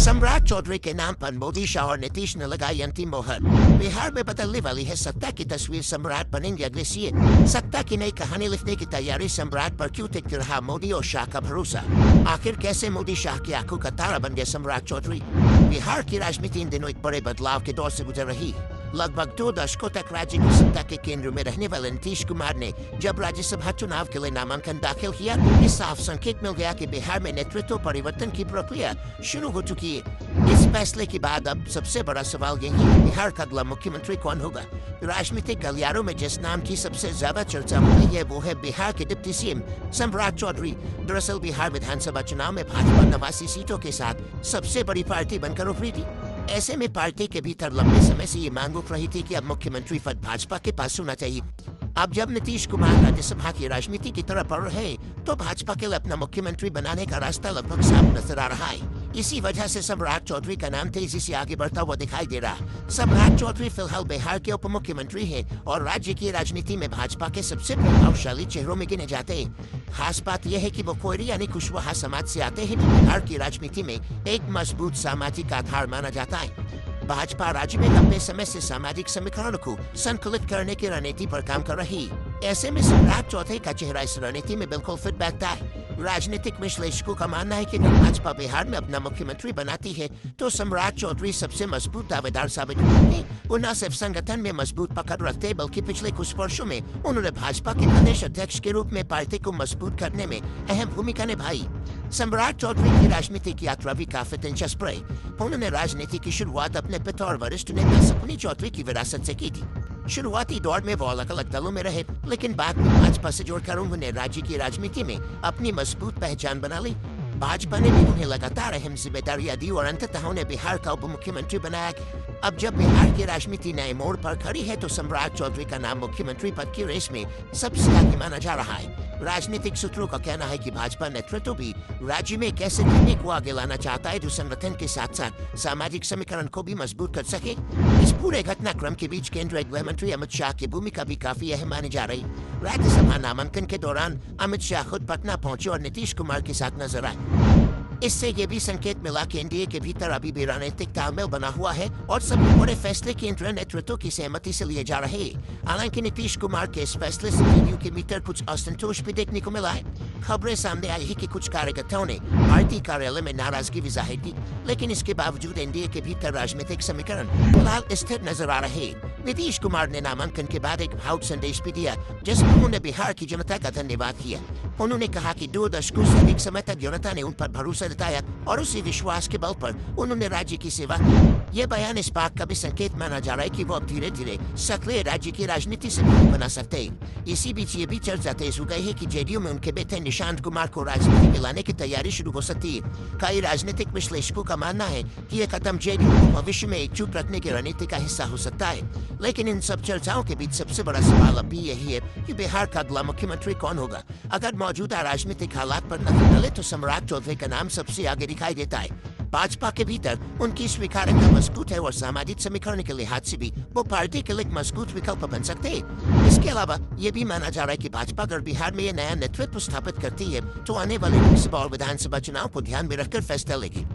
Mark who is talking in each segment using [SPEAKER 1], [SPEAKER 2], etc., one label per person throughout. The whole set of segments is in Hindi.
[SPEAKER 1] सम्राट चौधरी के नाम पर मोदी, शाह और नीतीश ने लगाई अंतिम मोहर। बिहार में बदलने वाली है सत्ता की तस्वीर, सम्राट बनेंगे अगले सीएम। सत्ता की नई कहानी लिखने की तैयारी, सम्राट पर क्यों टिक रहा मोदी और शाह का भरोसा। आखिर कैसे मोदी शाह की आंखों का तारा बन गया सम्राट चौधरी। बिहार की राजनीति इन दिनों एक बड़े बदलाव के दौर से गुजर रही है। लगभग 2 दशकों तक राज्य की सत्ता के केंद्र में रहने वाले नीतीश कुमार ने जब राज्यसभा चुनाव के लिए नामांकन दाखिल किया, इस साफ संकेत मिल गया कि बिहार में नेतृत्व परिवर्तन की प्रक्रिया शुरू हो चुकी है। इस फैसले के बाद अब सबसे बड़ा सवाल यही है, बिहार का अगला मुख्यमंत्री कौन होगा। राजनीतिक गलियारों में जिस नाम की सबसे ज्यादा चर्चा हो रही है वो है बिहार के डिप्टी सीएम सम्राट चौधरी। दरअसल बिहार विधानसभा चुनाव में भाजपा 89 सीटों के साथ सबसे बड़ी पार्टी बनकर उभरी थी। ऐसे में पार्टी के भीतर लंबे समय से ये मांग उठ रही थी कि अब मुख्यमंत्री पद भाजपा के पास होना चाहिए। अब जब नीतीश कुमार राज्यसभा की राजनीति की तरफ बढ़ रहे हैं तो भाजपा के लिए अपना मुख्यमंत्री बनाने का रास्ता लगभग साफ नजर आ रहा है। इसी वजह से सम्राट चौधरी का नाम तेजी से आगे बढ़ता हुआ दिखाई दे रहा। सम्राट चौधरी फिलहाल बिहार के उप मुख्यमंत्री हैं और राज्य की राजनीति में भाजपा के सबसे प्रभावशाली चेहरों में गिने जाते हैं। खास बात यह है कि वो कोयरी यानी कुशवाहा समाज से आते हैं, जो बिहार की राजनीति में एक मजबूत सामाजिक आधार माना जाता है। भाजपा राज्य में लंबे समय से सामाजिक समीकरण को संकलित करने की रणनीति पर काम कर रही है। ऐसे में सम्राट चौधरी का चेहरा इस रणनीति में बिल्कुल फिट बैठता है। राजनीतिक विश्लेषकों का मानना है कि अगर भाजपा बिहार में अपना मुख्यमंत्री बनाती है तो सम्राट चौधरी सबसे मजबूत दावेदार साबित होंगे। वो न सिर्फ संगठन में मजबूत पकड़ रखते बल्कि पिछले कुछ वर्षों में उन्होंने भाजपा के प्रदेश अध्यक्ष के रूप में पार्टी को मजबूत करने में अहम भूमिका निभाई। सम्राट चौधरी की राजनीतिक यात्रा भी काफी दिलचस्प रही। उन्होंने राजनीति की शुरुआत अपने पिता और वरिष्ठ नेता सपनी चौधरी की विरासत से की थी। शुरुआती दौर में वो अलग अलग दलों में रहे, लेकिन बाद में भाजपा से जोड़कर उन्होंने राज्य की राजनीति में अपनी मजबूत पहचान बना ली। भाजपा ने भी उन्हें लगातार अहम जिम्मेदारियां दी और अंततः उन्हें बिहार का उप मुख्यमंत्री बनाया। अब जब बिहार की राजनीति नए मोड़ पर खड़ी है तो सम्राट चौधरी का नाम मुख्यमंत्री पद की रेस में सबसे आगे माना जा रहा है। राजनीतिक सूत्रों का कहना है कि भाजपा नेतृत्व भी राज्य में कैसे नीति को आगे लाना चाहता है जो संगठन के साथ साथ सामाजिक समीकरण को भी मजबूत कर सके। इस पूरे घटनाक्रम के बीच केंद्रीय गृह मंत्री अमित शाह की भूमिका भी काफी अहम मानी जा रही। राज्यसभा नामांकन के दौरान अमित शाह खुद पटना पहुंचे और नीतीश कुमार के साथ नजर आए। इससे ये भी संकेत मिला कि एनडीए के भीतर अभी भी रणनीतिक तालमेल बना हुआ है और सभी बड़े फैसले केंद्रीय नेतृत्व की सहमति से लिए जा रहे हैं। हालांकि नीतीश कुमार के इस फैसले से जेडीयू के भीतर कुछ असंतोष भी देखने को मिला है। खबरें सामने आई है कि कुछ कार्यकर्ताओं ने पार्टी कार्यालय में नाराजगी भी जाहिर की, लेकिन इसके बावजूद एनडीए के भीतर राजनीतिक समीकरण फिलहाल स्थिर नजर आ रहे हैं। नीतीश कुमार ने नामांकन के बाद एक भावुक संदेश भी दिया जिसमें उन्होंने बिहार की जनता का धन्यवाद किया। उन्होंने कहा कि 2 दशकों से अधिक समय तक जनता ने उन पर भरोसा जताया और उसी विश्वास के बल पर उन्होंने राज्य की सेवा की। यह बयान इस बात का भी संकेत माना जा रहा है कि वो अब धीरे धीरे सक्रिय राज्य की राजनीति से बना सकते हैं। इसी बीच ये भी चर्चा तेज हो गई है कि जेडीयू में उनके बेटे निशांत कुमार को राजनीति में लाने की तैयारी शुरू हो सकती है। कई राजनीतिक विश्लेषकों का मानना है कि यह कदम जेडीयू को भविष्य में एकजुट रखने की रणनीति का हिस्सा हो सकता है। लेकिन इन सब चर्चाओं के बीच सबसे बड़ा सवाल अब भी यही है कि बिहार का अगला मुख्यमंत्री कौन होगा। अगर मौजूदा राजनीतिक हालात पर नजर डाले तो सम्राट चौधरी का नाम सबसे आगे दिखाई देता है। भाजपा के भीतर उनकी स्वीकार्यता मजबूत है और सामाजिक समीकरण के लिहाज से भी वो पार्टी के लिए एक मजबूत विकल्प बन सकते हैं। इसके अलावा ये भी माना जा रहा है कि भाजपा अगर बिहार में ये नया नेतृत्व स्थापित करती है तो आने वाले लोकसभा और विधानसभा चुनाव को ध्यान में रखकर फैसला लेगी।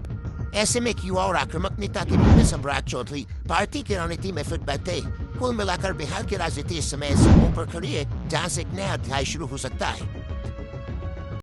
[SPEAKER 1] ऐसे में एक युवा और आक्रामक नेता के रूप में सम्राट चौधरी पार्टी की रणनीति में फिट बैठते हैं। कुल मिलाकर बिहार की राजनीति इस समय ऐसे मोड़ पर खड़ी है जहाँ से एक नया अध्याय शुरू हो सकता है।